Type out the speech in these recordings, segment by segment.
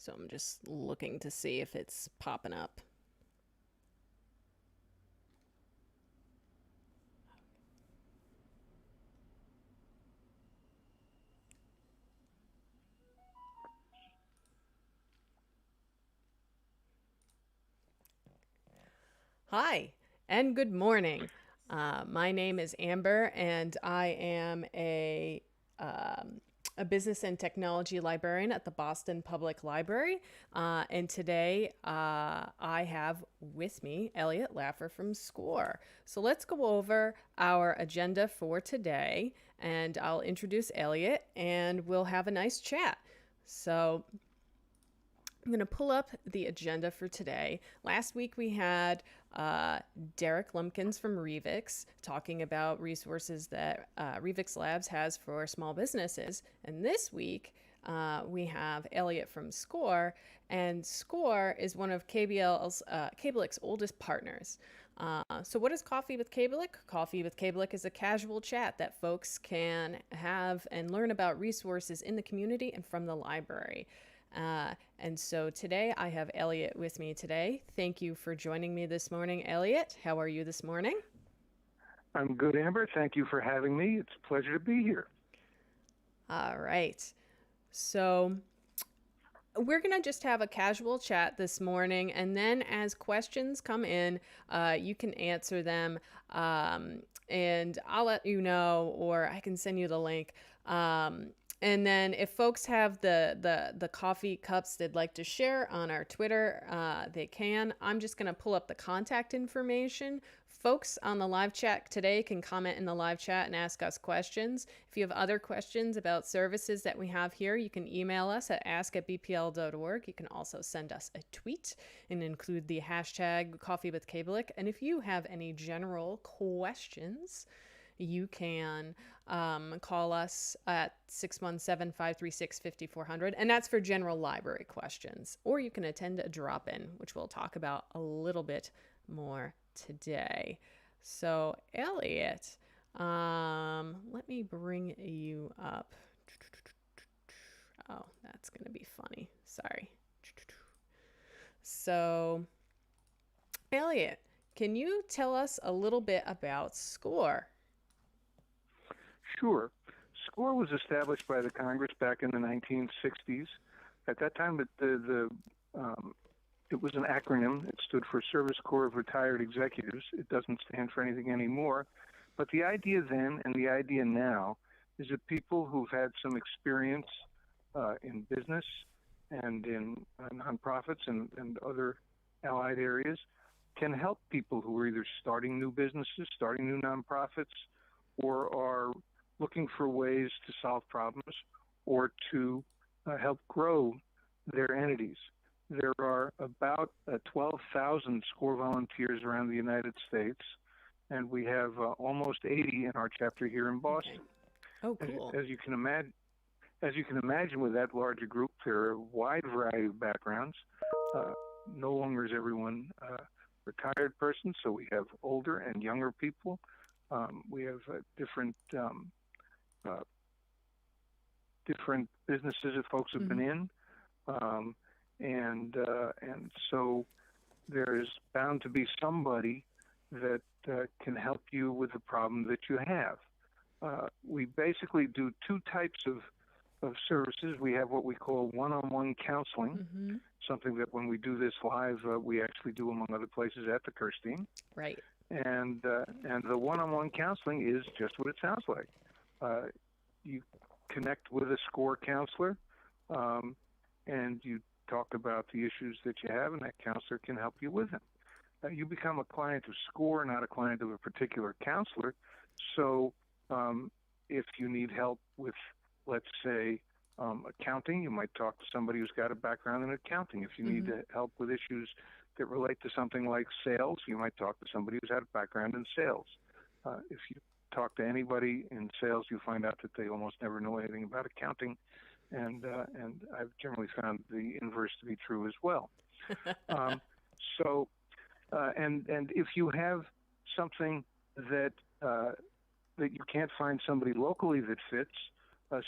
So I'm just looking to see if it's popping up. Hi, and good morning. My name is Amber, and I am a business and technology librarian at the Boston Public Library. And today I have with me Elliott Laffer from SCORE. So let's go over our agenda for today, and I'll introduce Elliott, and we'll have a nice chat. So I'm going to pull up the agenda for today. Last week we had Derek Lumpkins from Revix talking about resources that Revix Labs has for small businesses. And this week we have Elliott from SCORE, and SCORE is one of KBL's oldest partners. So what is Coffee with Kablik? Coffee with Kablik is a casual chat that folks can have and learn about resources in the community and from the library. And so today I have Elliott with me today. Thank you for joining me this morning, Elliott. How are you this morning? I'm good, Amber. Thank you for having me. It's a pleasure to be here. All right. So we're going to just have a casual chat this morning, and then as questions come in, you can answer them, and I'll let you know, or I can send you the link. And then if folks have the coffee cups they'd like to share on our Twitter, they can. I'm just going to pull up the contact information. Folks on the live chat today can comment in the live chat and ask us questions. If you have other questions about services that we have here, you can email us at ask@bpl.org. You can also send us a tweet and include the hashtag Coffee with Kablik. And if you have any general questions, you can call us at 617-536-5400, and that's for general library questions. Or you can attend a drop-in, which we'll talk about a little bit more today. So, Elliott, let me bring you up. Oh, that's going to be funny. Sorry. So, Elliott, can you tell us a little bit about SCORE? Sure. SCORE was established by the Congress back in the 1960s. At that time, it was an acronym. It stood for Service Corps of Retired Executives. It doesn't stand for anything anymore. But the idea then and the idea now is that people who've had some experience in business and in nonprofits and other allied areas can help people who are either starting new businesses, starting new nonprofits, or are looking for ways to solve problems or to help grow their entities. There are about 12,000 SCORE volunteers around the United States, and we have almost 80 in our chapter here in Boston. Okay. Oh, cool. As you can imagine, with that larger group, there are a wide variety of backgrounds. No longer is everyone a retired person, so we have older and younger people. We have different businesses that folks have been in, and so there's bound to be somebody that can help you with the problem that you have. We basically do two types of services. We have what we call one-on-one counseling, something that when we do this live, we actually do, among other places, at the Kirstein. Right. And the one-on-one counseling is just what it sounds like. You connect with a SCORE counselor, and you talk about the issues that you have, and that counselor can help you with them. You become a client of SCORE, not a client of a particular counselor. So if you need help with, let's say, accounting, you might talk to somebody who's got a background in accounting. If you need help with issues that relate to something like sales, you might talk to somebody who's had a background in sales. If you talk to anybody in sales, you find out that they almost never know anything about accounting, and I've generally found the inverse to be true as well. And if you have something that you can't find somebody locally that fits,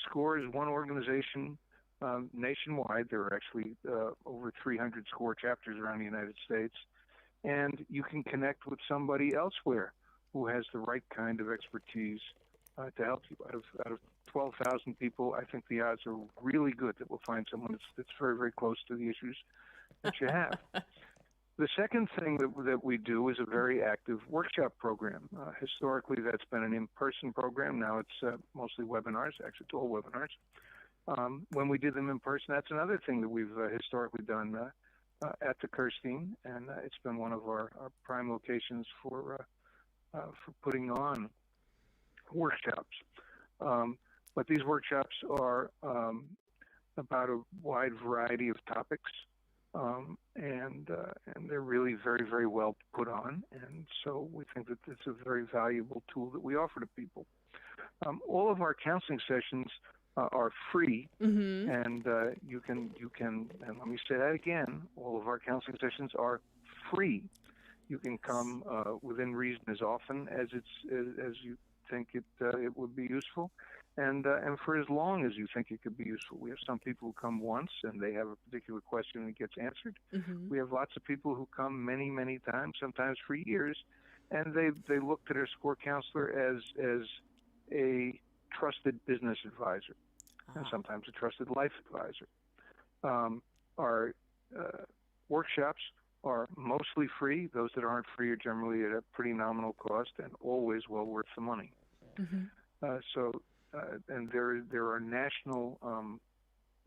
SCORE is one organization nationwide. There are actually over 300 SCORE chapters around the United States, and you can connect with somebody elsewhere who has the right kind of expertise to help you. Out of 12,000 people, I think the odds are really good that we'll find someone that's very, very close to the issues that you have. The second thing that we do is a very active workshop program. Historically, that's been an in-person program. Now it's mostly webinars. Actually, it's all webinars. When we did them in person, that's another thing that we've historically done at the Kirstein, and it's been one of our prime locations for putting on workshops. But these workshops are about a wide variety of topics. And they're really very, very well put on, and so we think that it's a very valuable tool that we offer to people. All of our counseling sessions are free, Mm-hmm. and you can, and let me say that again, all of our counseling sessions are free. You can come within reason as often as you think it would be useful, and for as long as you think it could be useful. We have some people who come once and they have a particular question and it gets answered. Mm-hmm. We have lots of people who come many, many times, sometimes for years, and they look to their SCORE counselor as a trusted business advisor and sometimes a trusted life advisor. Our workshops are mostly free. Those that aren't free are generally at a pretty nominal cost and always well worth the money. Mm-hmm. And there are national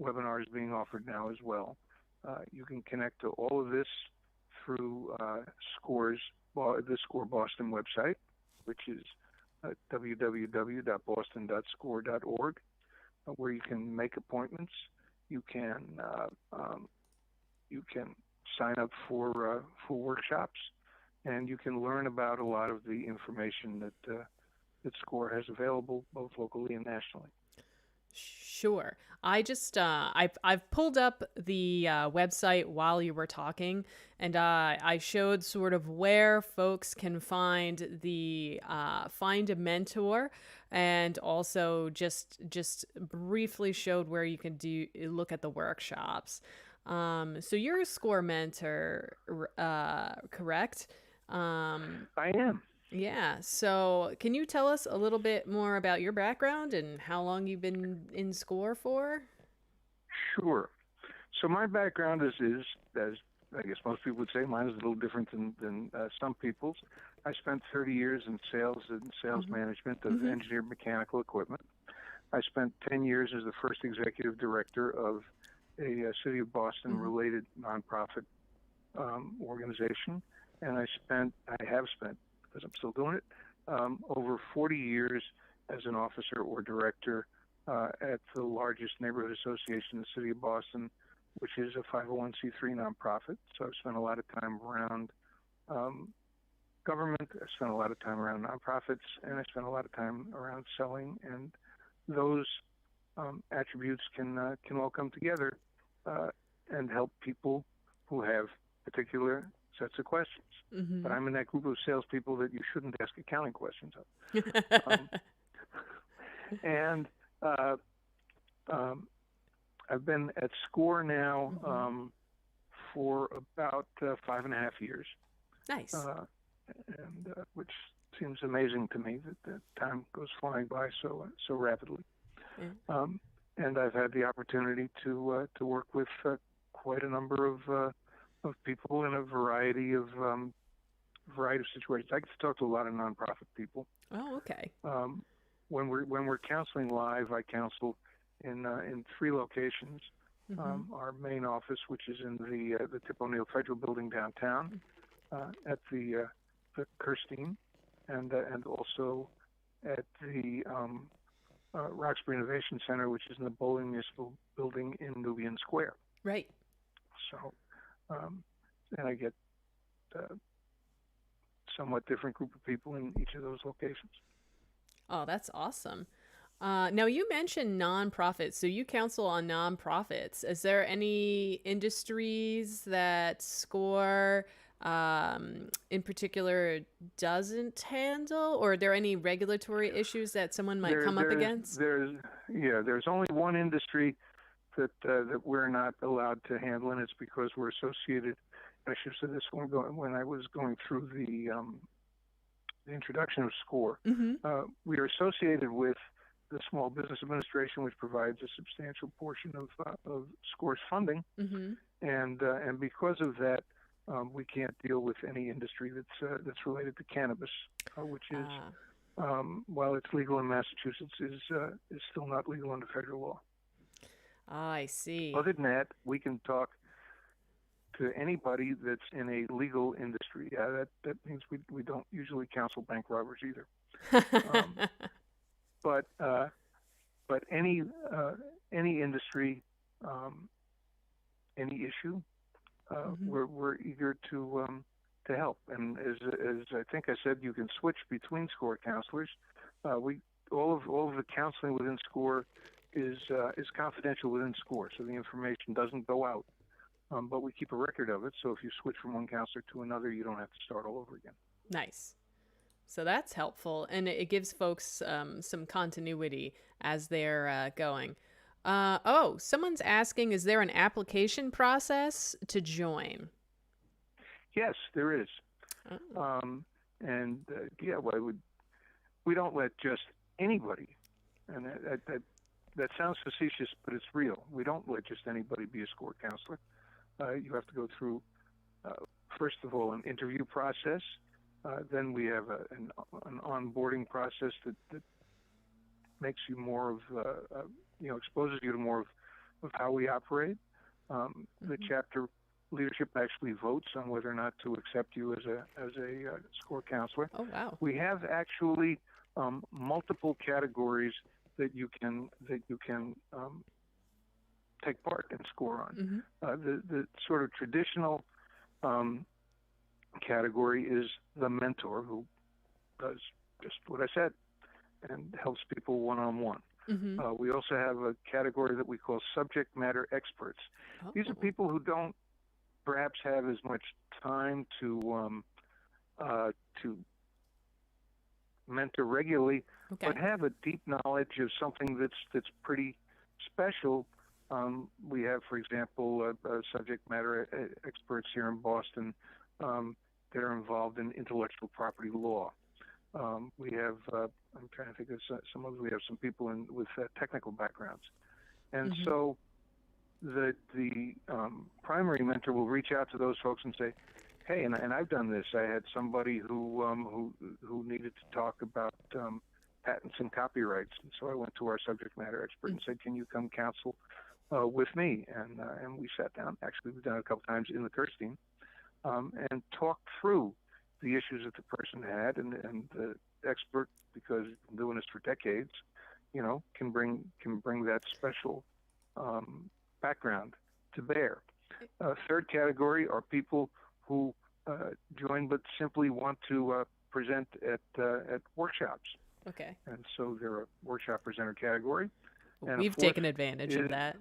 webinars being offered now as well. You can connect to all of this through the SCORE Boston website, which is www.boston.score.org, where you can make appointments. You can sign up for workshops, and you can learn about a lot of the information that SCORE has available both locally and nationally. Sure. I just I've pulled up the website while you were talking, and I showed sort of where folks can find the find a mentor, and also just briefly showed where you can look at the workshops. So you're a SCORE mentor, correct? I am. Yeah. So can you tell us a little bit more about your background and how long you've been in SCORE for? Sure. So my background is as I guess most people would say, mine is a little different than some people's. I spent 30 years in sales and sales Mm-hmm. management of Mm-hmm. engineered mechanical equipment. I spent 10 years as the first executive director of a City of Boston Mm-hmm. related nonprofit organization, and I have spent, because I'm still doing it, over 40 years as an officer or director at the largest neighborhood association in the City of Boston, which is a 501c3 nonprofit. So I've spent a lot of time around government, I spent a lot of time around nonprofits, and I spent a lot of time around selling, and those attributes can all come together and help people who have particular sets of questions. Mm-hmm. But I'm in that group of salespeople that you shouldn't ask accounting questions of. And I've been at SCORE now for about 5.5 years. Nice. And which seems amazing to me that time goes flying by so rapidly. Yeah. And I've had the opportunity to work with quite a number of people in a variety of situations. I get to talk to a lot of nonprofit people. Oh, okay. When we're counseling live, I counsel in 3 locations. Mm-hmm. Our main office, which is in the Tip O'Neill Federal Building downtown, at the Kirstein, and also at the Roxbury Innovation Center, which is in the Bowling Municipal Building in Nubian Square. Right. So, and I get somewhat different group of people in each of those locations. Oh, that's awesome. Now, you mentioned nonprofits, so you counsel on nonprofits. Is there any industries that SCORE in particular doesn't handle, or are there any regulatory issues that someone might come up against? There's only one industry that we're not allowed to handle, and it's because we're associated. I should have said this when I was going through the introduction of SCORE. Mm-hmm. We are associated with the Small Business Administration, which provides a substantial portion of SCORE's funding, Mm-hmm. and because of that, we can't deal with any industry that's related to cannabis, which is, while it's legal in Massachusetts, is still not legal under federal law. I see. Other than that, we can talk to anybody that's in a legal industry. That means we don't usually counsel bank robbers either. But any industry, any issue, Mm-hmm. we're eager to help. And as I think I said, you can switch between SCORE counselors. All of the counseling within SCORE is confidential within SCORE, so the information doesn't go out. But we keep a record of it, so if you switch from one counselor to another, you don't have to start all over again. Nice. So that's helpful, and it gives folks some continuity as they're going. Someone's asking, is there an application process to join? Yes, there is. Oh. We don't let just anybody, and that sounds facetious, but it's real. We don't let just anybody be a SCORE counselor. You have to go through, first of all, an interview process. Then we have an onboarding process that makes you more of, exposes you to more of how we operate. The chapter leadership actually votes on whether or not to accept you as a SCORE counselor. Oh, wow. We have actually multiple categories that you can take part in SCORE on. Mm-hmm. The sort of traditional category is the mentor, who does just what I said and helps people one-on-one. Mm-hmm. We also have a category that we call subject matter experts. Oh. These are people who don't perhaps have as much time to mentor regularly, Okay. but have a deep knowledge of something that's pretty special. We have, for example, subject matter experts here in Boston that are involved in intellectual property law. We have, I'm trying to think of some others. We have some people with technical backgrounds, and Mm-hmm. so the primary mentor will reach out to those folks and say, "Hey, and I've done this. I had somebody who needed to talk about patents and copyrights, and so I went to our subject matter expert and said, 'Can you come counsel with me?' And we sat down. Actually, we've done it a couple times in the Kirstein, and talked through the issues that the person had, and the expert, because he's been doing this for decades, can bring that special background to bear. Third category are people who join but simply want to present at workshops. Okay. And so they're a workshop presenter category. And We've taken advantage of that.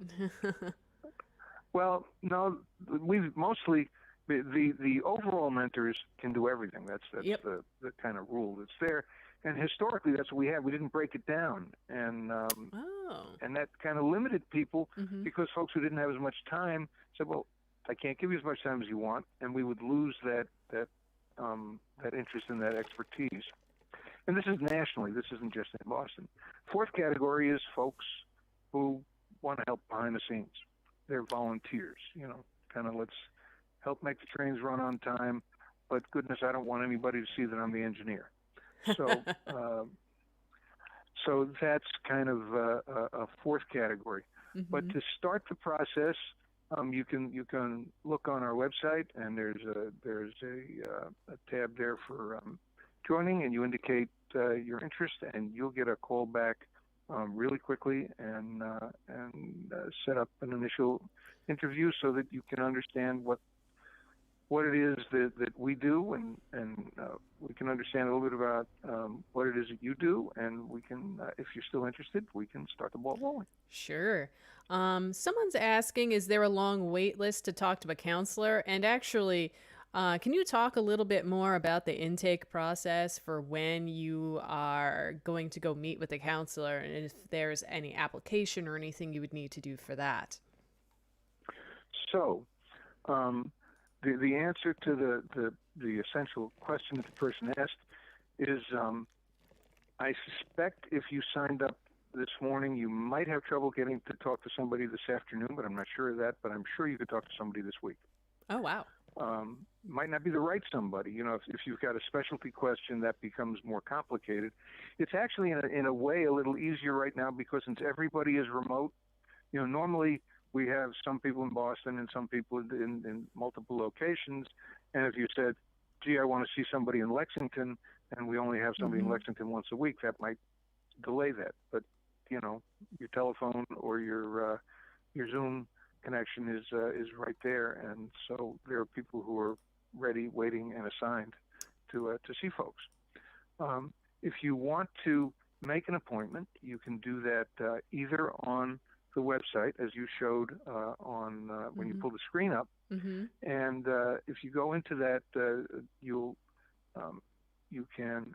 Well, no, we've mostly the overall mentors can do everything. That's Yep. the kind of rule that's there. And historically, that's what we had. We didn't break it down, and that kind of limited people Mm-hmm. because folks who didn't have as much time said, "Well, I can't give you as much time as you want," and we would lose that interest and that expertise. And this is nationally. This isn't just in Boston. Fourth category is folks who want to help behind the scenes. They're volunteers. Kind of let's help make the trains run on time, but goodness, I don't want anybody to see that I'm the engineer. So, so that's kind of a fourth category. Mm-hmm. But to start the process, you can look on our website, and there's a tab there for joining, and you indicate your interest, and you'll get a call back really quickly and set up an initial interview so that you can understand what it is that we do, and we can understand a little bit about what it is that you do, and we can, if you're still interested, we can start the ball rolling. Sure. Someone's asking, is there a long wait list to talk to a counselor? And actually, can you talk a little bit more about the intake process for when you are going to go meet with a counselor, and if there's any application or anything you would need to do for that? So, the answer to the essential question that the person asked is, I suspect if you signed up this morning, you might have trouble getting to talk to somebody this afternoon, but I'm not sure of that. But I'm sure you could talk to somebody this week. Oh, wow. Might not be the right somebody. You know, if you've got a specialty question, that becomes more complicated. It's actually, in a way, a little easier right now because since everybody is remote, you know, normally we have some people in Boston and some people in multiple locations. And if you said, gee, I want to see somebody in Lexington, and we only have somebody in Lexington once a week, that might delay that. But, you know, your telephone or your Zoom connection is right there. And so there are people who are ready, waiting, and assigned to see folks. If you want to make an appointment, you can do that either on the website, as you showed on when you pull the screen up. And if you go into that, you can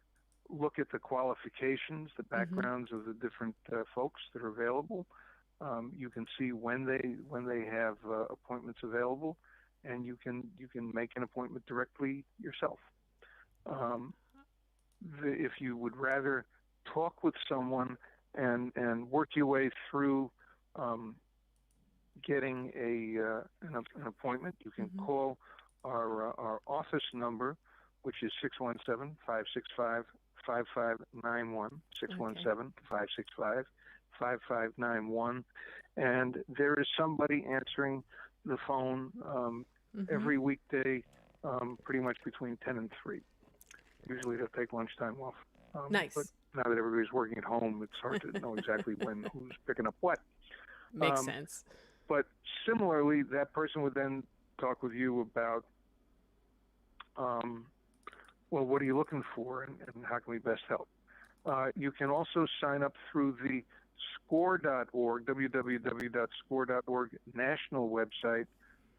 look at the qualifications, the backgrounds of the different folks that are available. You can see when they have appointments available, and you can make an appointment directly yourself. If you would rather talk with someone and work your way through getting an appointment, you can call our office number, which is 617-565-5591, 617-565-5591, and there is somebody answering the phone every weekday, pretty much between 10 and 3. Usually they'll take lunchtime off. Nice. But now that everybody's working at home, it's hard to know exactly when who's picking up what. Makes sense. But similarly, that person would then talk with you about, well, what are you looking for, and how can we best help? You can also sign up through the score.org, www.score.org national website,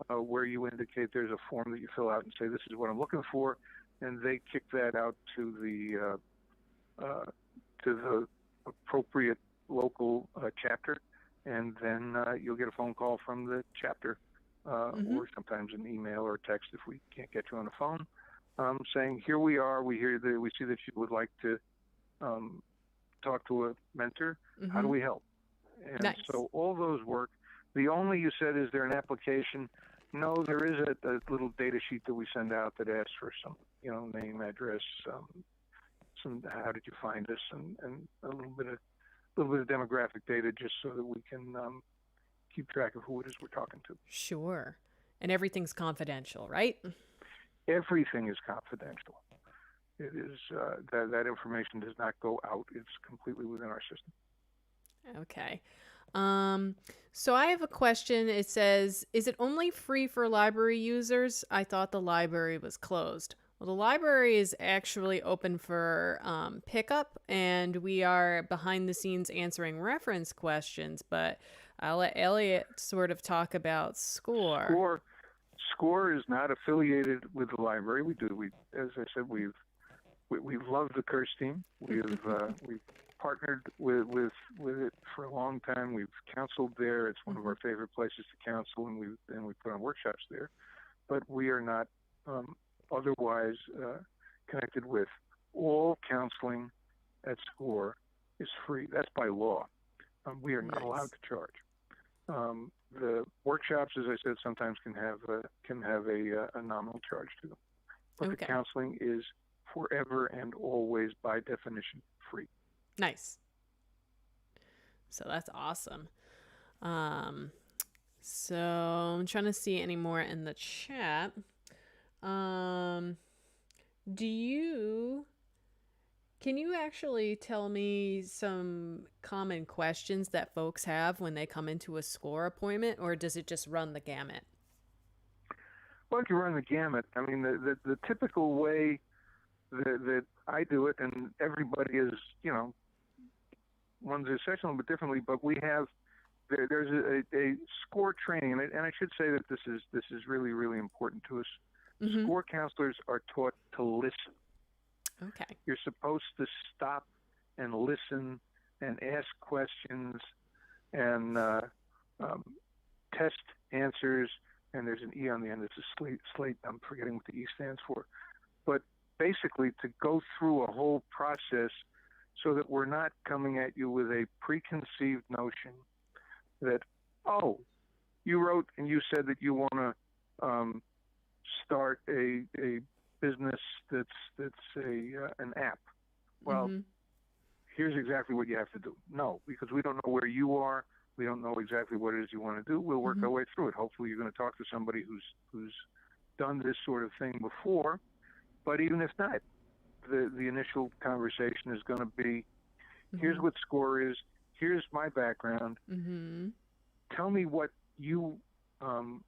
where you indicate there's a form that you fill out and say, this is what I'm looking for, and they kick that out to the appropriate local chapter, and then you'll get a phone call from the chapter, or sometimes an email or a text if we can't get you on the phone, saying, here we are, we see that you would like to talk to a mentor. How do we help? And so all those work. The only, you said, is there an application? No, there is a little data sheet that we send out that asks for some, name, address, some how did you find us, and a little bit of demographic data, just so that we can keep track of who it is we're talking to. Sure. And everything's confidential, right? Everything is confidential. It is that information does not go out. It's completely within our system. Okay. So I have a question. It says, is it only free for library users? I thought the library was closed. Well, the library is actually open for pickup, and we are behind the scenes answering reference questions, but I'll let Elliott sort of talk about SCORE. SCORE is not affiliated with the library. As I said, we've loved the Curse team. We've partnered with it for a long time. We've counseled there. It's one of our favorite places to counsel, and we put on workshops there. But we are not otherwise connected with. All counseling at SCORE is free. That's by law. We are not allowed to charge. The workshops, as I said, sometimes can have a nominal charge to them, but the counseling is forever and always, by definition, free. Nice. So that's awesome. So I'm trying to see any more in the chat. Can you actually tell me some common questions that folks have when they come into a SCORE appointment, or does it just run the gamut? Well, it can run the gamut. I mean, the typical way that I do it, and everybody is, one's a little bit differently, but we have, there's a SCORE training, and I should say that this is really, really important to us. SCORE counselors are taught to listen. Okay. You're supposed to stop and listen and ask questions and test answers and there's an E on the end. It's a slate. I'm forgetting what the E stands for. But basically, to go through a whole process so that we're not coming at you with a preconceived notion that, oh, you wrote and you said that you want to start a business that's an app. Well, Mm-hmm. here's exactly what you have to do. No, because we don't know where you are. We don't know exactly what it is you want to do. We'll work Mm-hmm. our way through it. Hopefully, you're going to talk to somebody who's done this sort of thing before. But even if not, the initial conversation is going to be, here's Mm-hmm. what SCORE is. Here's my background. Mm-hmm. Tell me um,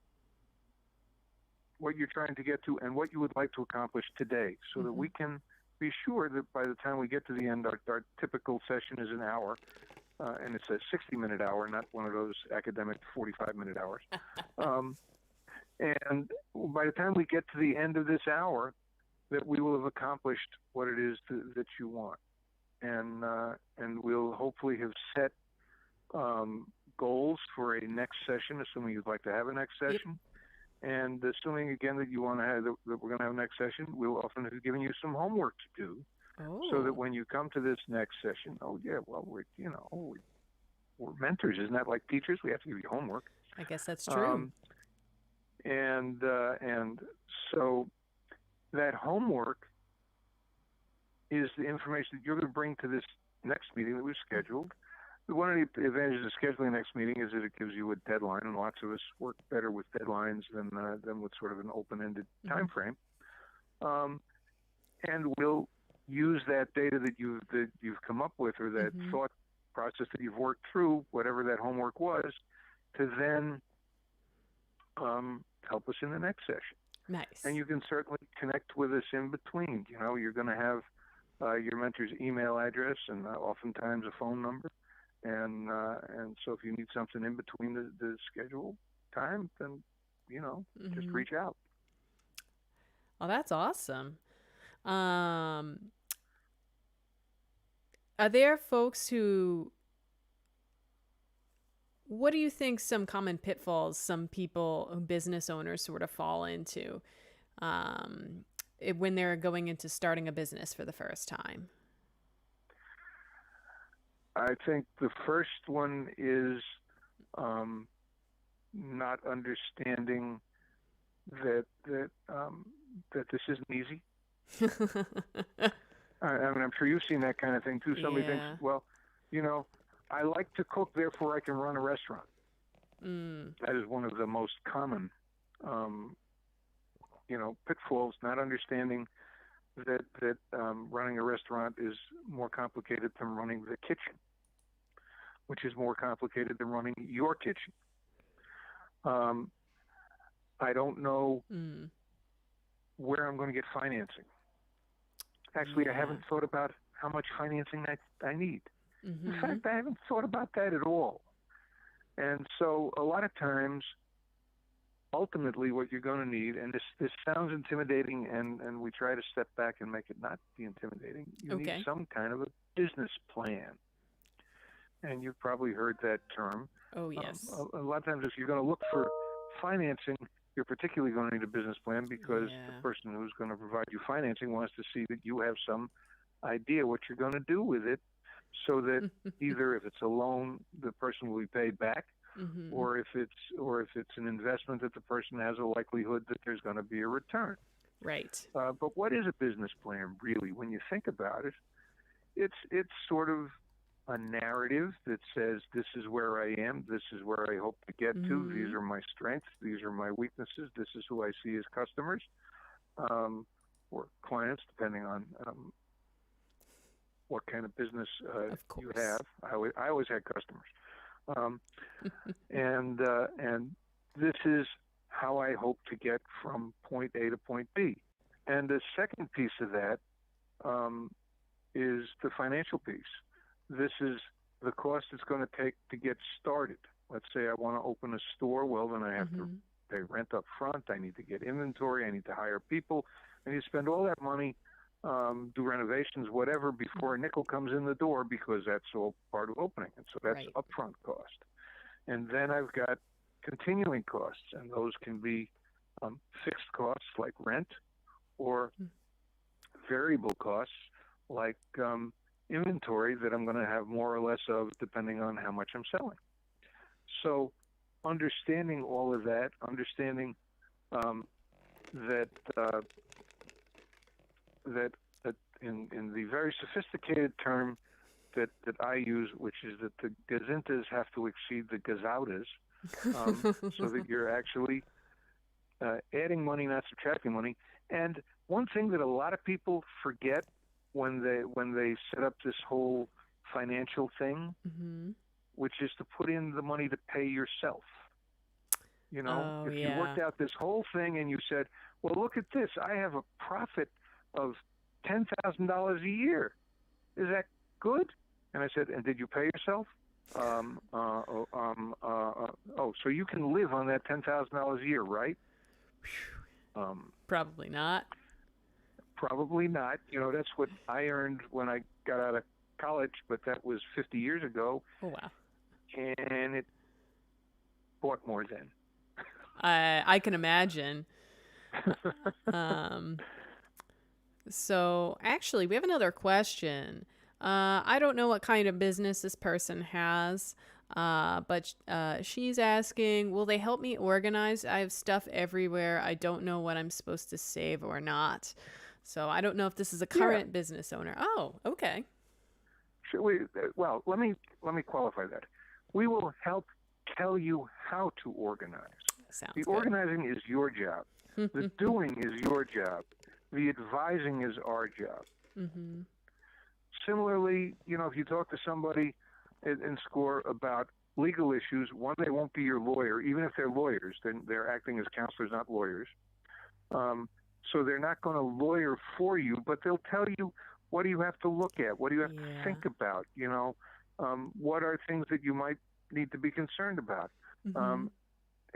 what you're trying to get to and what you would like to accomplish today, so that Mm-hmm. we can be sure that by the time we get to the end, our typical session is an hour, and it's a 60-minute hour, not one of those academic 45-minute hours. Um, and by the time we get to the end of this hour, that we will have accomplished what it is that you want, and we'll hopefully have set goals for a next session, assuming you'd like to have a next Yep. session. And assuming again that you want to have that we're going to have a next session, we'll often have given you some homework to do, so that Oh, when you come to this next session, oh yeah, well we're mentors, isn't that like teachers? We have to give you homework, I guess that's true. um, and so that homework is the information that you're going to bring to this next meeting that we've scheduled. One of the advantages of scheduling the next meeting is that it gives you a deadline, and lots of us work better with deadlines than with sort of an open-ended Mm-hmm. time frame. And we'll use that data that you've come up with, or that Mm-hmm. thought process that you've worked through, whatever that homework was, to then help us in the next session. Nice. And you can certainly connect with us in between. You're going to have your mentor's email address and oftentimes a phone number. And so if you need something in between the scheduled time, then just Mm-hmm. reach out. Oh, that's awesome. Um, are there folks who, what do you think some common pitfalls some people, business owners, sort of fall into when they're going into starting a business for the first time? I think the first one is not understanding that this isn't easy. I mean, I'm sure you've seen that kind of thing too. Somebody thinks, Yeah. well, I like to cook, therefore I can run a restaurant. Mm. That is one of the most common, um, pitfalls. Not understanding that running a restaurant is more complicated than running the kitchen, which is more complicated than running your kitchen. I don't know Mm. where I'm going to get financing. Actually, I Yeah. haven't thought about how much financing I need. In Mm-hmm. fact, I haven't thought about that at all. And so a lot of times, ultimately what you're going to need, and this sounds intimidating, and we try to step back and make it not be intimidating, you need Okay. some kind of a business plan. And you've probably heard that term. Oh, yes. A lot of times if you're going to look for financing, you're particularly going to need a business plan, because the Yeah. person who's going to provide you financing wants to see that you have some idea what you're going to do with it, so that either if it's a loan, the person will be paid back, Mm-hmm. or if it's an investment, that the person has a likelihood that there's going to be a return. Right. But what is a business plan really? When you think about it, it's sort of a narrative that says, this is where I am, this is where I hope to get to, these Mm-hmm. are my strengths, these are my weaknesses, this is who I see as customers, or clients, depending on what kind of business Of you course. have. I always had customers, um, and this is how I hope to get from point A to point B. And the second piece of that is the financial piece. This is the cost it's going to take to get started. Let's say I want to open a store. Well, then I have to Mm-hmm. pay rent up front. I need to get inventory. I need to hire people. I need to spend all that money, do renovations, whatever, before a nickel comes in the door, because that's all part of opening. And so that's Right. upfront cost. And then I've got continuing costs, and those can be fixed costs like rent, or variable costs like inventory that I'm going to have more or less of depending on how much I'm selling. So understanding all of that, understanding that that in the very sophisticated term that I use, which is that the gazintas have to exceed the gazautas, so that you're actually adding money, not subtracting money. And one thing that a lot of people forget when they set up this whole financial thing, which is to put in the money to pay yourself. You know, Oh, if you yeah. worked out this whole thing and you said, well, look at this, I have a profit of $10,000 a year. Is that good? And I said, and did you pay yourself? So you can live on that $10,000 a year, right? Probably not. Probably not. You know, that's what I earned when I got out of college, but that was 50 years ago. Oh, wow. And it bought more then. I can imagine. So actually, we have another question. I don't know what kind of business this person has, but she's asking, will they help me organize? I have stuff everywhere. I don't know what I'm supposed to save or not. So I don't know if this is a current business owner. Oh, okay. Should we? Well, let me qualify that. We will help tell you how to organize. Sounds the good. Organizing is your job. The doing is your job. The advising is our job. Mm-hmm. Similarly, you know, if you talk to somebody in SCORE about legal issues, one, they won't be your lawyer, even if they're lawyers. They're acting as counselors, not lawyers. So they're not going to lawyer for you, but they'll tell you, what do you have to look at? What do you have to think about? You know, what are things that you might need to be concerned about? Mm-hmm.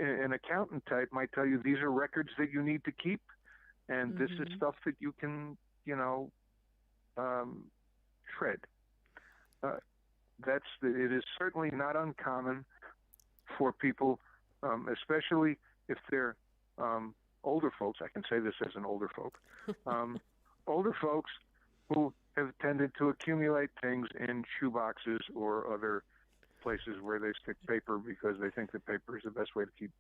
An accountant type might tell you, these are records that you need to keep, and this is stuff that you can, you know, shred. It is certainly not uncommon for people, especially if they're older folks. I can say this as an older folk. Older folks who have tended to accumulate things in shoeboxes or other places where they stick paper because they think that paper is the best way to keep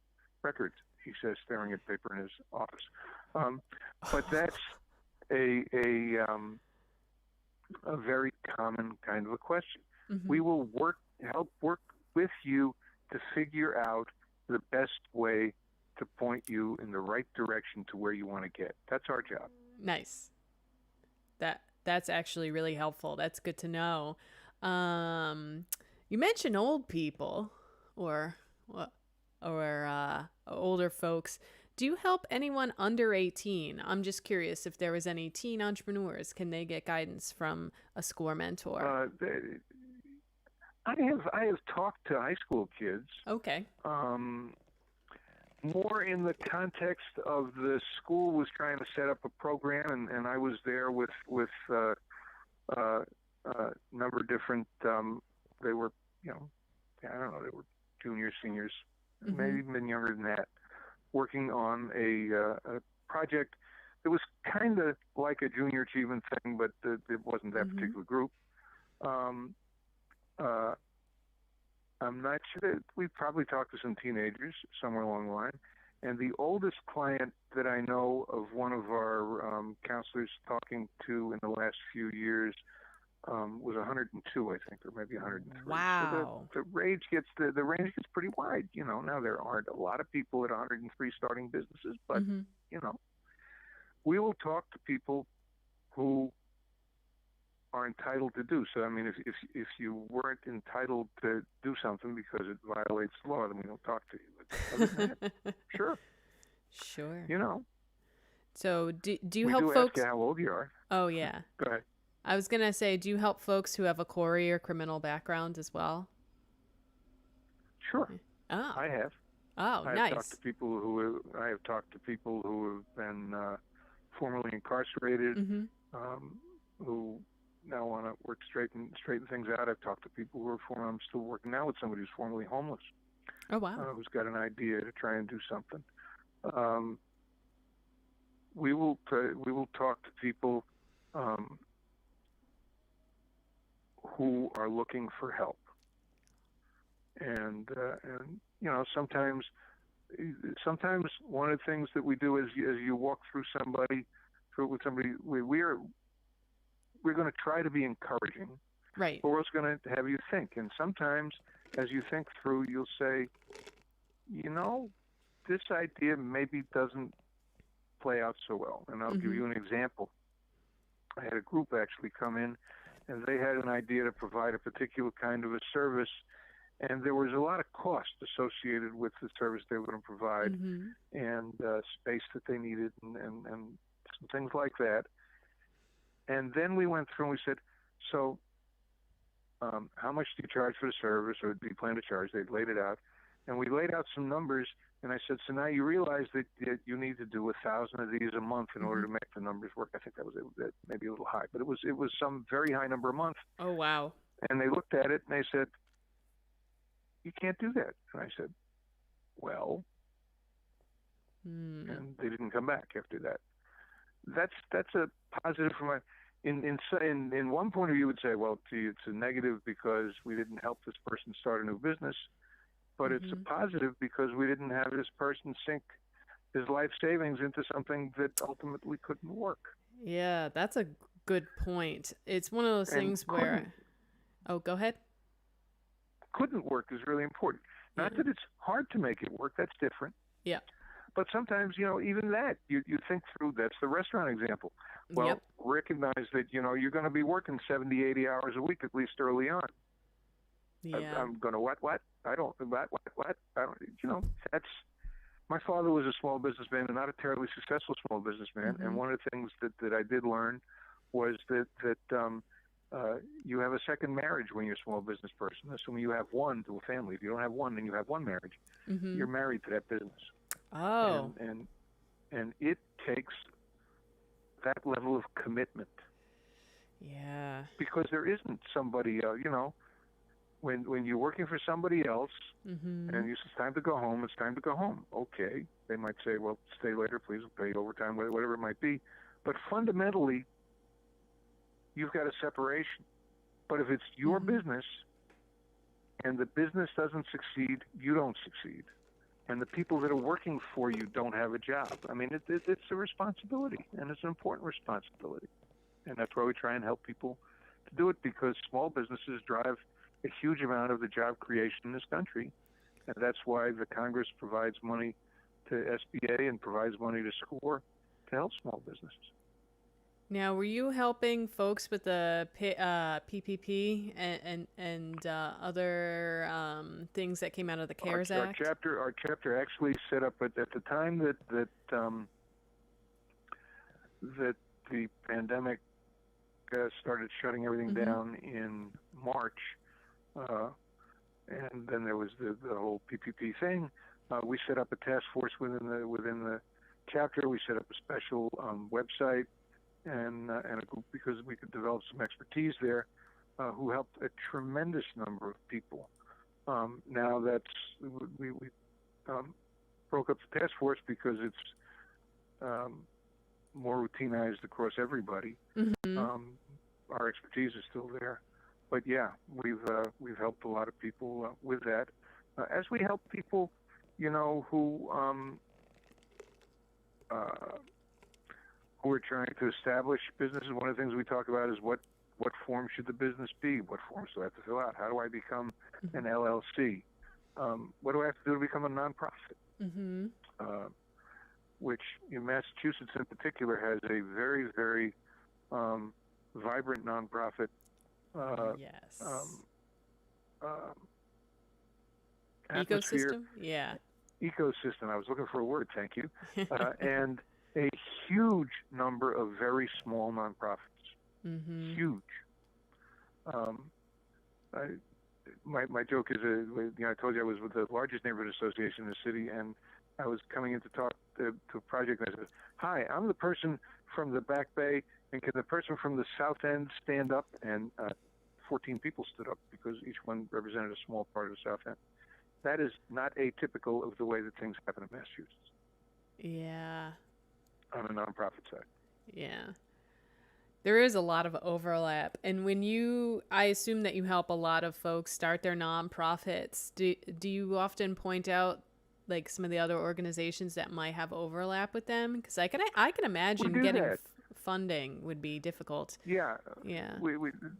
records. He says, staring at paper in his office. But that's a very common kind of a question. Mm-hmm. We will help work with you to figure out the best way to point you in the right direction to where you want to get. That's our job. Nice. That's actually really helpful. That's good to know. You mentioned old people or older folks. Do you help anyone under 18? I'm just curious if there was any teen entrepreneurs. Can they get guidance from a SCORE mentor? I have talked to high school kids. Okay. More in the context of the school was trying to set up a program, and I was there with a number of different. They were, you know, I don't know, they were juniors, seniors, maybe even younger than that, working on a project that was kind of like a junior achievement thing, but it wasn't that particular group. I'm not sure. We probably talked to some teenagers somewhere along the line. And the oldest client that I know of one of our counselors talking to in the last few years was 102, I think, or maybe 103. Wow. So the range gets pretty wide. You know, now there aren't a lot of people at 103 starting businesses, but you know, we will talk to people who are entitled to do so. I mean, if you weren't entitled to do something because it violates the law, then we don't talk to you. But other than that, sure. You know. So do you we help do folks? Ask you how old you are. Oh yeah. Go ahead. I was gonna say, do you help folks who have a Corey or criminal background as well? Sure. Oh. I have. Oh, I have nice. talked to people who have been formerly incarcerated, who now want to work straighten things out. I've talked to people who are I'm still working now with somebody who's formerly homeless. Oh, wow. who's got an idea to try and do something. Um, we will talk to people um, who are looking for help, and sometimes one of the things that we do is as you walk with somebody, we're going to try to be encouraging, Right. but we're also going to have you think. And sometimes, as you think through, you'll say, you know, this idea maybe doesn't play out so well. And I'll give Mm-hmm. you an example. I had a group actually come in, and they had an idea to provide a particular kind of a service, and there was a lot of cost associated with the service they were going to provide, Mm-hmm. and space that they needed, and some things like that. And then we went through and we said, so how much do you charge for the service, or do you plan to charge? They laid it out, and we laid out some numbers. And I said, so now you realize that you need to do 1,000 of these a month in order Mm-hmm. to make the numbers work. I think that was maybe a little high, but it was some very high number a month. Oh, wow. And they looked at it and they said, you can't do that. And I said, well, Mm. and they didn't come back after that. That's a positive from my. In one point of view, you would say, well, gee, it's a negative because we didn't help this person start a new business, but it's a Mm-hmm. positive because we didn't have this person sink his life savings into something that ultimately couldn't work Yeah, that's a good point. It's one of those and things where, oh, go ahead. couldn't work is really important. Yeah. Not that it's hard to make it work, that's different. Yeah. But sometimes, even that, you think through. That's the restaurant example. Well, Yep. recognize that, you're going to be working 70, 80 hours a week, at least early on. Yeah. I'm going to what? I don't, what? I don't, that's, my father was a small businessman and not a terribly successful small businessman. Mm-hmm. And one of the things that I did learn was that you have a second marriage when you're a small business person. Assuming you have one to a family. If you don't have one, then you have one marriage. Mm-hmm. You're married to that business. Oh. And it takes that level of commitment Yeah. because there isn't somebody when you're working for somebody else Mm-hmm. and it's time to go home, it's time to go home. Okay, they might say, well, stay later, please, we'll pay you overtime, whatever it might be. But fundamentally, you've got a separation. But if it's your Mm-hmm. business and the business doesn't succeed, you don't succeed. And the people that are working for you don't have a job. I mean, it's a responsibility, and it's an important responsibility. And that's why we try and help people to do it, because small businesses drive a huge amount of the job creation in this country. And that's why the Congress provides money to SBA and provides money to SCORE to help small businesses. Now, were you helping folks with the PPP and other things that came out of the CARES Our Act? chapter actually set up at the time that the pandemic started shutting everything Mm-hmm. down in March, and then there was the whole PPP thing. We set up a task force within the chapter. We set up a special website and a group because we could develop some expertise there, who helped a tremendous number of people. Now we broke up the task force because it's more routinized across everybody. Mm-hmm. Our expertise is still there, but yeah, we've helped a lot of people with that. As we help people, who are trying to establish businesses. One of the things we talk about is what form should the business be? What forms do I have to fill out? How do I become an LLC? What do I have to do to become a nonprofit? Mm-hmm. Which in Massachusetts in particular has a very, very vibrant nonprofit Yes. atmosphere. Ecosystem? Yeah. Ecosystem. I was looking for a word, thank you. And a huge number of very small nonprofits. Mm-hmm. Huge. My joke is, I told you I was with the largest neighborhood association in the city, and I was coming in to talk to a project, and I said, hi, I'm the person from the Back Bay, and can the person from the South End stand up? And 14 people stood up because each one represented a small part of the South End. that is not atypical of the way that things happen in Massachusetts Yeah. on a nonprofit side. Yeah. There is a lot of overlap. And I assume that you help a lot of folks start their nonprofits. Do you often point out like some of the other organizations that might have overlap with them? Because I can We imagine do getting that. funding would be difficult. Yeah. Yeah,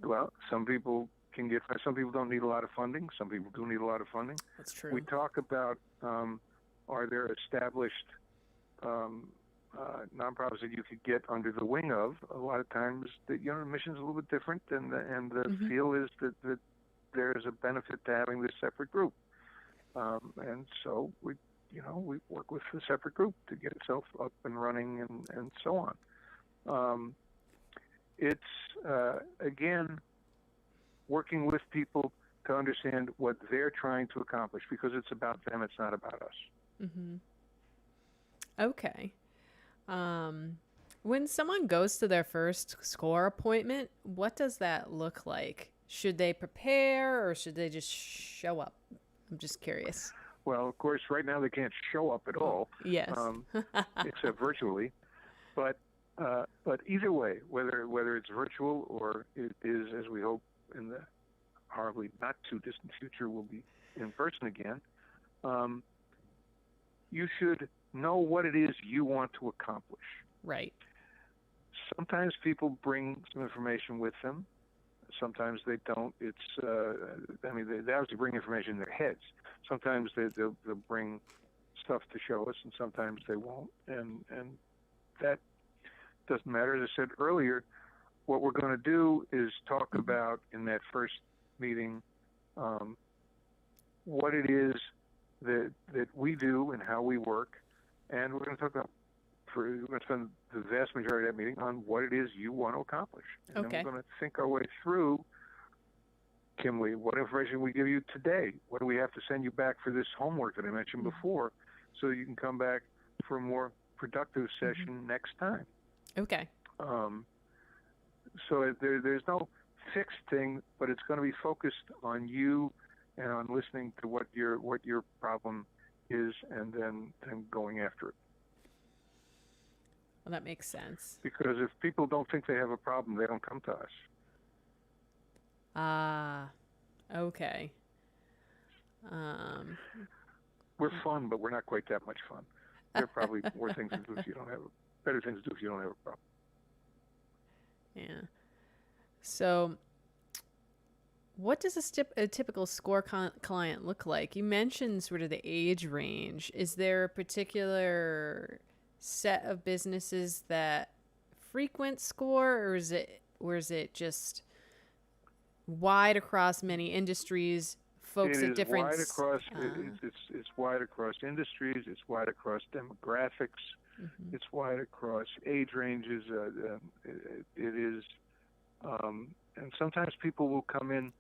Well, some people can get, some people don't need a lot of funding. Some people do need a lot of funding. that's We true. talk about, are there established um, nonprofits that you could get under the wing of? A lot of times, the mission's a little bit different, and the Hmm. feel is that there is a benefit to having this separate group, and so we work with the separate group to get itself up and running and so on. Um, it's again working with people to understand what they're trying to accomplish, because it's about them, it's not about us. Hmm. Okay. Um, when someone goes to their first SCORE appointment, what does that look like? Should they prepare or should they just show up? I'm just curious. Well, of course, right now they can't show up at Oh, all, yes. except virtually. But either way, whether it's virtual or it is, as we hope in the horribly not too distant future, will be in person again, you should know what it is you want to accomplish. Right. Sometimes people bring some information with them. Sometimes they don't. They obviously bring information in their heads. Sometimes they'll bring stuff to show us, and sometimes they won't. And that doesn't matter. As I said earlier, what we're going to do is talk about in that first meeting what it is that we do and how we work, and we're going to talk about. We're going to spend the vast majority of that meeting on what it is you want to accomplish, and then we're going to think our way through. Kimberly, what information we give you today? What do we have to send you back for this homework that I mentioned before, so you can come back for a more productive session next time? Okay. So there's no fixed thing, but it's going to be focused on you and on listening to what your problem is, and then going after it. Well, that makes sense. Because if people don't think they have a problem, they don't come to us. Ah, okay. We're fun, but we're not quite that much fun. There are probably more things to do if you don't have better things to do if you don't have a problem. Yeah. So, what does a typical SCORE client look like? You mentioned sort of the age range. Is there a particular set of businesses that frequent SCORE, or is it just wide across many industries, folks at different? Wide across. It's wide across industries. It's wide across demographics. Mm-hmm. It's wide across age ranges. It is, and sometimes people will come in.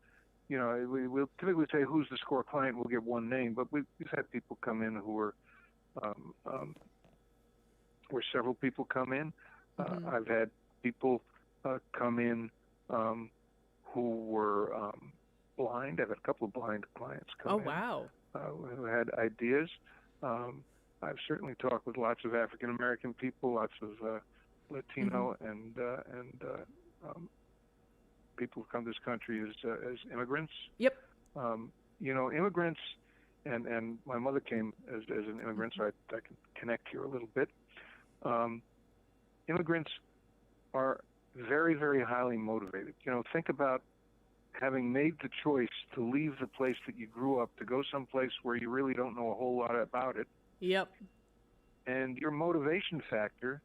We'll typically say who's the SCORE client. We'll get one name, but we've had people come in who are, where several people come in. I've had people come in who were blind. I've had a couple of blind clients come in. Oh, wow. Who had ideas. I've certainly talked with lots of African American people, lots of Latino and people who come to this country as immigrants. Yep. Immigrants, and my mother came as an immigrant, so I can connect here a little bit. Immigrants are very, very highly motivated. Think about having made the choice to leave the place that you grew up to go someplace where you really don't know a whole lot about it. Yep. And your motivation factor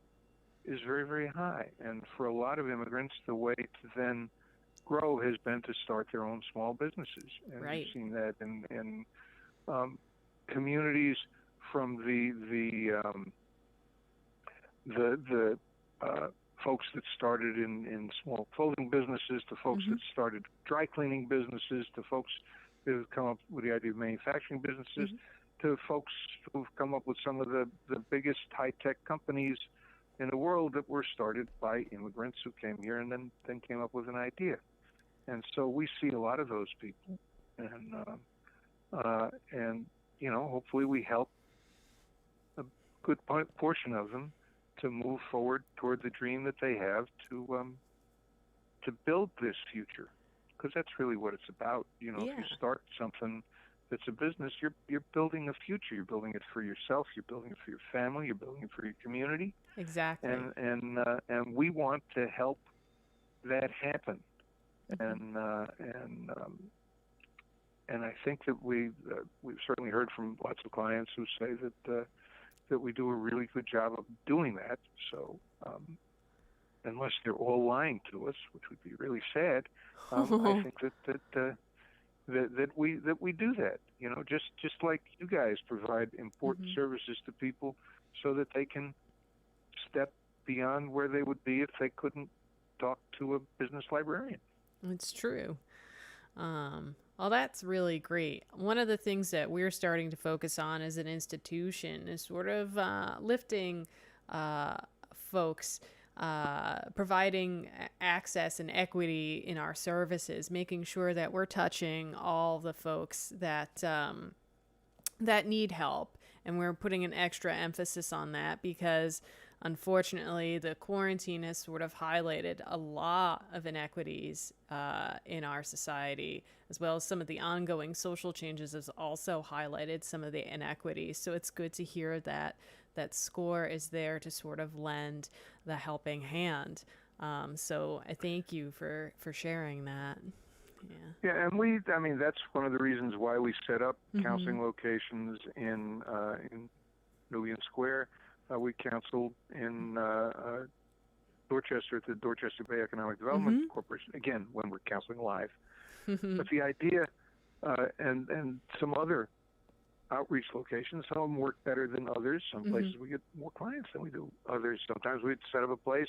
is very, very high. And for a lot of immigrants, the way to then grow has been to start their own small businesses. And right. We've seen that in communities from the folks that started in small clothing businesses, to folks that started dry cleaning businesses, to folks that have come up with the idea of manufacturing businesses, to folks who've come up with some of the biggest high-tech companies in the world that were started by immigrants who came here and then came up with an idea. And so we see a lot of those people. And and hopefully we help a good portion of them to move forward toward the dream that they have to build this future, because that's really what it's about. If Yeah, you start something that's a business, you're building a future. You're building it for yourself. You're building it for your family. You're building it for your community, exactly. and we want to help that happen. Hmm. And I think that we've certainly heard from lots of clients who say that we do a really good job of doing that. So unless they're all lying to us, which would be really sad, I think that we do that. Just like you guys provide important Hmm. services to people, so that they can step beyond where they would be if they couldn't talk to a business librarian. It's true. Well, that's really great. One of the things that we're starting to focus on as an institution is sort of lifting uh, folks, providing access and equity in our services, making sure that we're touching all the folks that need help. And we're putting an extra emphasis on that because unfortunately the quarantine has sort of highlighted a lot of inequities in our society, as well as some of the ongoing social changes has also highlighted some of the inequities. So it's good to hear that SCORE is there to sort of lend the helping hand. So I thank you for sharing that. Yeah. Yeah, and I mean, that's one of the reasons why we set up Mm-hmm. counseling locations in Nubian Square. We counseled in Dorchester at the Dorchester Bay Economic Development Mm-hmm. Corporation, again, when we're counseling live. But the idea, and some other outreach locations, some of them work better than others. Some Mm-hmm. places we get more clients than we do others. Sometimes we'd set up a place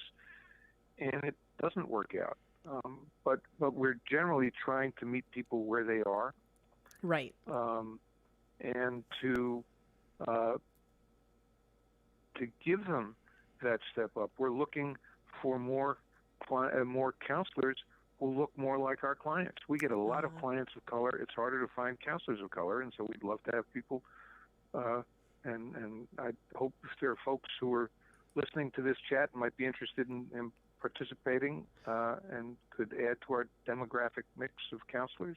and it doesn't work out. But we're generally trying to meet people where they are, Right. and uh, to give them that step up. We're looking for more counselors who look more like our clients. We get a lot of clients of color. It's harder to find counselors of color, and so we'd love to have people. And I hope if there are folks who are listening to this chat and might be interested in participating and could add to our demographic mix of counselors,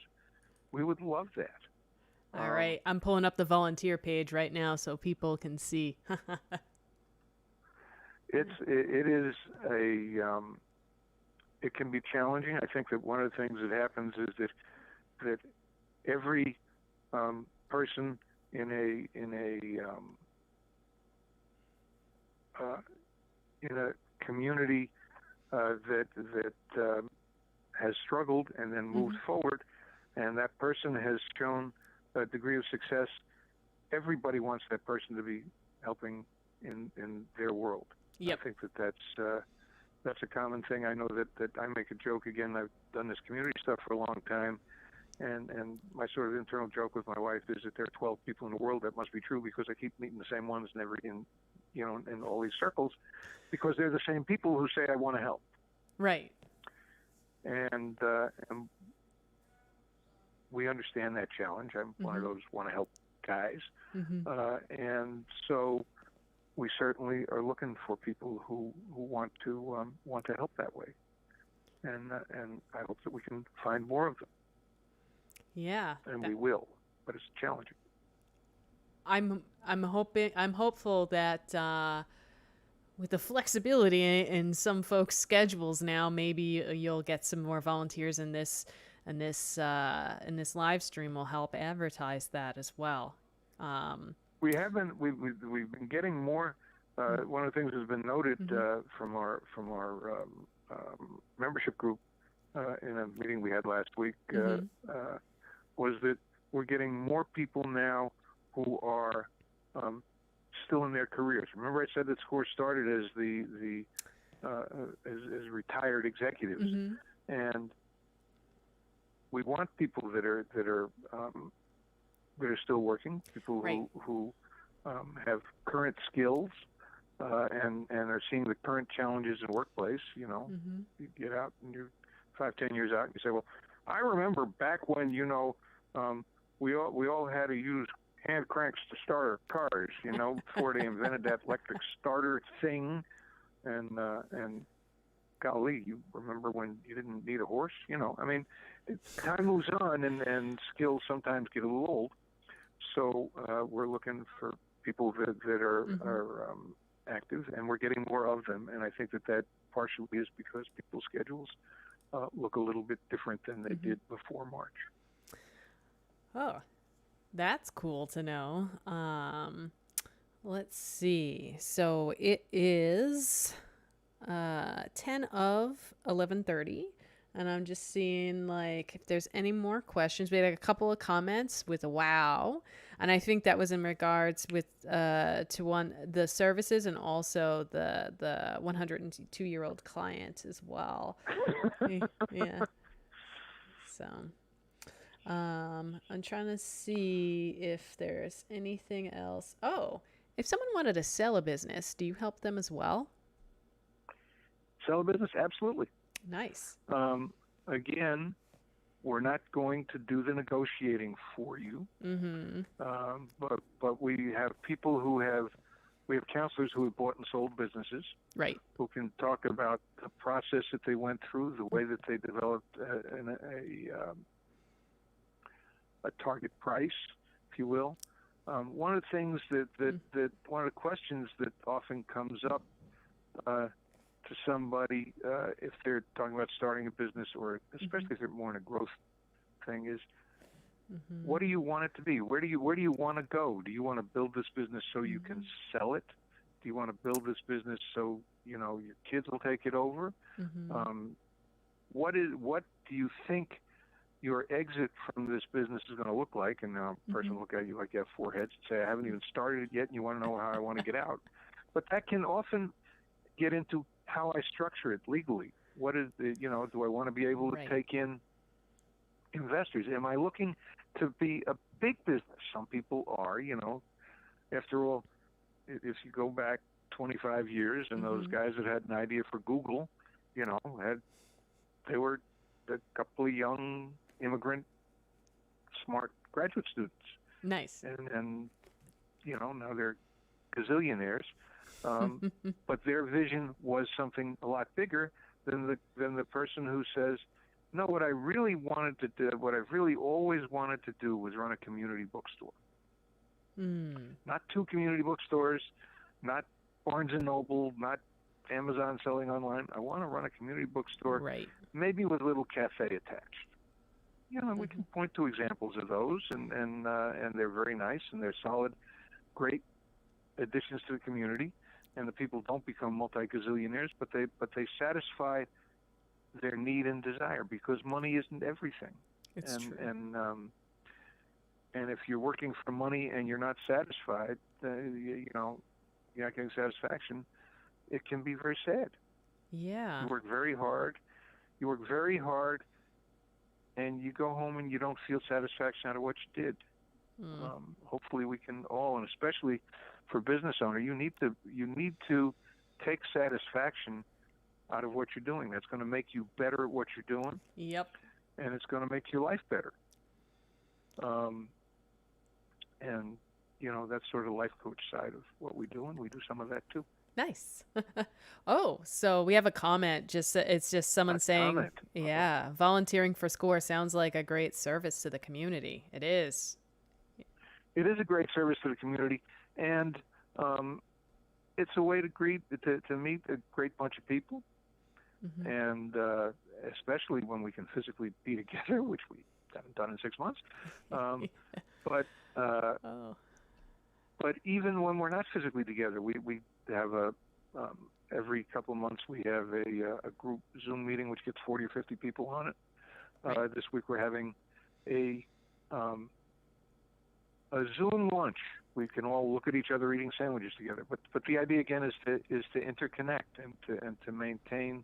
we would love that. All Um, right. I'm pulling up the volunteer page right now so people can see. it is it can be challenging. I think that one of the things that happens is that every person in a community that has struggled and then moved Hmm. forward, and that person has shown a degree of success. Everybody wants that person to be helping in their world. I Yep. think that's a common thing. I know that I make a joke again. I've done this community stuff for a long time, and my sort of internal joke with my wife is that there are 12 people in the world. That must be true because I keep meeting the same ones in all these circles, because they're the same people who say I want to help, Right. and we understand that challenge. I'm one of Hmm. those want to help guys, Hmm. and so we certainly are looking for people who want to help that way, and I hope that we can find more of them, Yeah. and we will. But it's challenging. I'm hopeful that with the flexibility in some folks' schedules now, maybe you'll get some more volunteers in this live stream will help advertise that as well. Um, We have been we've been getting more. One of the things that's been noted mm-hmm. from our membership group in a meeting we had last week Mm-hmm. was that we're getting more people now who are still in their careers. Remember, I said that SCORE started as as retired executives, Mm-hmm. and we want people that are still working, people Right. who have current skills and are seeing the current challenges in the workplace. Mm-hmm. You get out and you're 5, 10 years out, and you say, "Well, I remember back when we all had to use hand cranks to start our cars, before they invented that electric starter thing. And golly, you remember when you didn't need a horse? I mean, time moves on, and skills sometimes get a little old. So we're looking for people that are active, and we're getting more of them. And I think that partially is because people's schedules look a little bit different than they did before March. Oh, that's cool to know. Let's see. So it is 10 of 11:30, and I'm just seeing like if there's any more questions. We had a couple of comments with a wow, and I think that was in regards with to the services and also the 102-year-old client as well. Yeah. So I'm trying to see if there's anything else. Oh, if someone wanted to sell a business, do you help them as well? Sell a business? Absolutely. Nice. Again, we're not going to do the negotiating for you. But we have we have counselors who have bought and sold businesses. Right. Who can talk about the process that they went through, the way that they developed a target price, if you will. One of the things that one of the questions that often comes up to somebody if they're talking about starting a business, or especially if they're more in a growth thing, is what do you want it to be? Where do you want to go? Do you want to build this business so you can sell it? Do you want to build this business so your kids will take it over? What do you think your exit from this business is going to look like? And now a person will look at you like you have four heads and say, I haven't even started it yet, and you want to know how I want to get out. But that can often get into how I structure it legally. What is do I want to be able to take in investors? Am I looking to be a big business? Some people are, after all, if you go back 25 years and those guys that had an idea for Google, they were a couple of young immigrant smart graduate students. Nice. And now they're gazillionaires. But their vision was something a lot bigger than the person who says, no, what I really wanted to do, what I've really always wanted to do was run a community bookstore. Not two community bookstores, not Barnes & Noble, not Amazon selling online. I want to run a community bookstore, right? Maybe with a little cafe attached. We can point to examples of those, and they're very nice, and they're solid, great additions to the community. And the people don't become multi-gazillionaires, but they satisfy their need and desire, because money isn't everything. It's true. And if you're working for money and you're not satisfied, you're not getting satisfaction, it can be very sad. Yeah. You work very hard, and you go home and you don't feel satisfaction out of what you did. Hopefully we can all, and especially for business owner, you need to take satisfaction out of what you're doing. That's going to make you better at what you're doing. Yep. And it's going to make your life better. And that's sort of the life coach side of what we do, and we do some of that too. Nice. Oh, so we have a comment. It's just someone saying, yeah, volunteering for SCORE sounds like a great service to the community. It is. It is a great service to the community, and it's a way to meet a great bunch of people, and especially when we can physically be together, which we haven't done in 6 months. But even when we're not physically together, we have every couple of months we have a group Zoom meeting which gets 40 or 50 people on it. Right. This week we're having a Zoom lunch. We can all look at each other eating sandwiches together. But the idea again is to interconnect and to maintain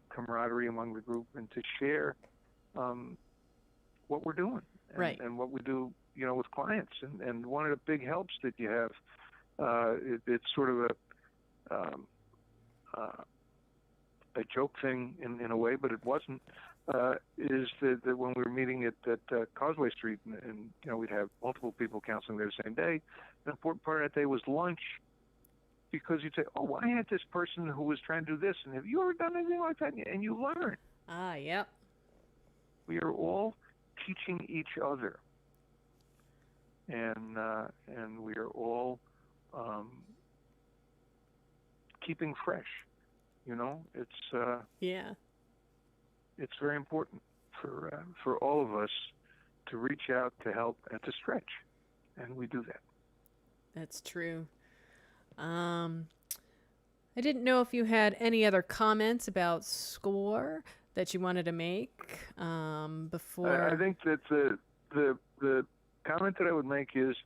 camaraderie among the group, and to share what we're doing and what we do, with clients. And one of the big helps that you have, it's sort of a a joke thing in a way, but it wasn't. Is that when we were meeting at Causeway Street, and we'd have multiple people counseling there the same day. An important part of that day was lunch, because you'd say, "Oh, I had this person who was trying to do this, and have you ever done anything like that?" And you learn. Ah, yep. We are all teaching each other, and we are all keeping fresh. It's Yeah. it's very important for all of us to reach out, to help, and to stretch, and we do that. That's true. I didn't know if you had any other comments about SCORE that you wanted to make before. I think that the comment that I would make is,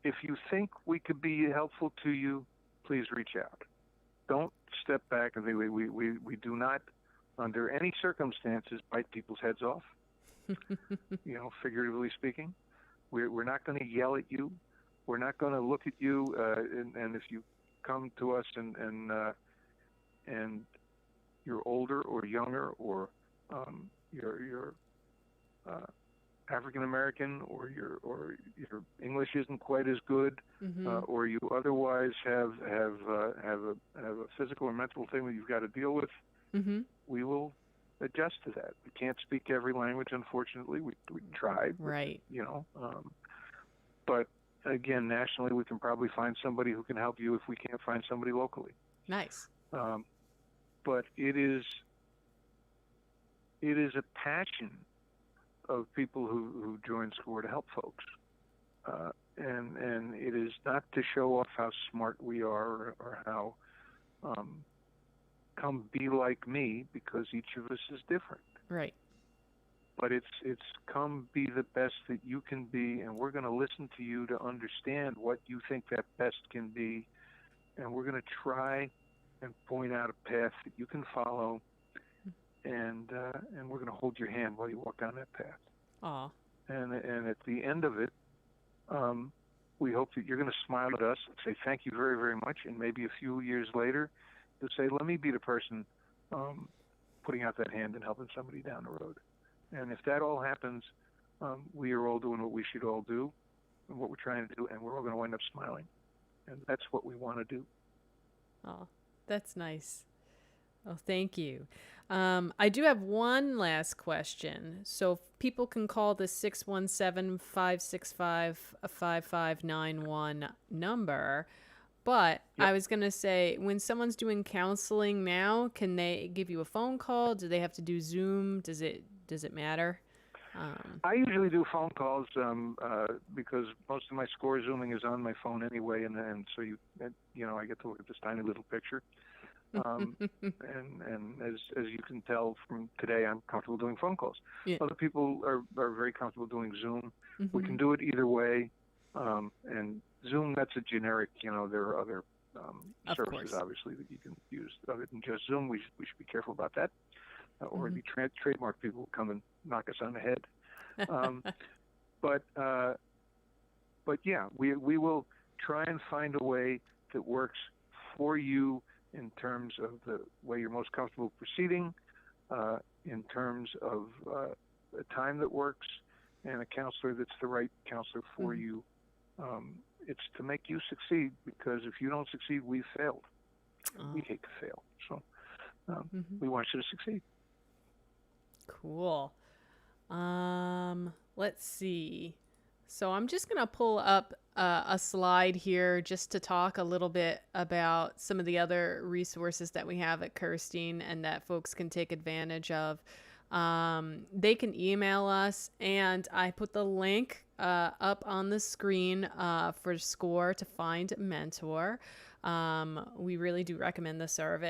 if you think we could be helpful to you, please reach out. Don't step back and think we do not, under any circumstances, bite people's heads off. Figuratively speaking, we're not going to yell at you. We're not going to look at you, and if you come to us and you're older or younger, or you're African American, or your English isn't quite as good, or you otherwise have a physical or mental thing that you've got to deal with, we will adjust to that. We can't speak every language, unfortunately. We tried, right? But again, nationally, we can probably find somebody who can help you if we can't find somebody locally. Nice. But it is a passion of people who join SCORE to help folks, and it is not to show off how smart we are, or how come be like me, because each of us is different. Right. But it's come be the best that you can be, and we're going to listen to you to understand what you think that best can be, and we're going to try and point out a path that you can follow, and we're going to hold your hand while you walk down that path. Aw. And at the end of it, we hope that you're going to smile at us and say thank you very, very much, and maybe a few years later, you'll say, let me be the person putting out that hand and helping somebody down the road. And if that all happens, we are all doing what we should all do, and what we're trying to do, and we're all going to wind up smiling. And that's what we want to do. Oh, that's nice. Oh, thank you. I do have one last question. So people can call the 617-565-5591 number. But Yep. I was going to say, when someone's doing counseling now, can they give you a phone call? Do they have to do Zoom? Does it matter? I usually do phone calls because most of my SCORE Zooming is on my phone anyway, and so I get to look at this tiny little picture. And as you can tell from today, I'm comfortable doing phone calls. Yeah. Other people are very comfortable doing Zoom. We can do it either way. And Zoom, that's a generic. There are other services, obviously, that you can use other than just Zoom. We should be careful about that, or the trademark people will come and knock us on the head. But yeah, we will try and find a way that works for you in terms of the way you're most comfortable proceeding, in terms of a time that works, and a counselor that's the right counselor for you. It's to make you succeed, because if you don't succeed, we've failed. We hate to fail. So we want you to succeed. Cool. Let's see. So I'm just going to pull up a slide here just to talk a little bit about some of the other resources that we have at Kirstein and that folks can take advantage of. They can email us, and I put the link up on the screen for SCORE to find a mentor. We really do recommend the service.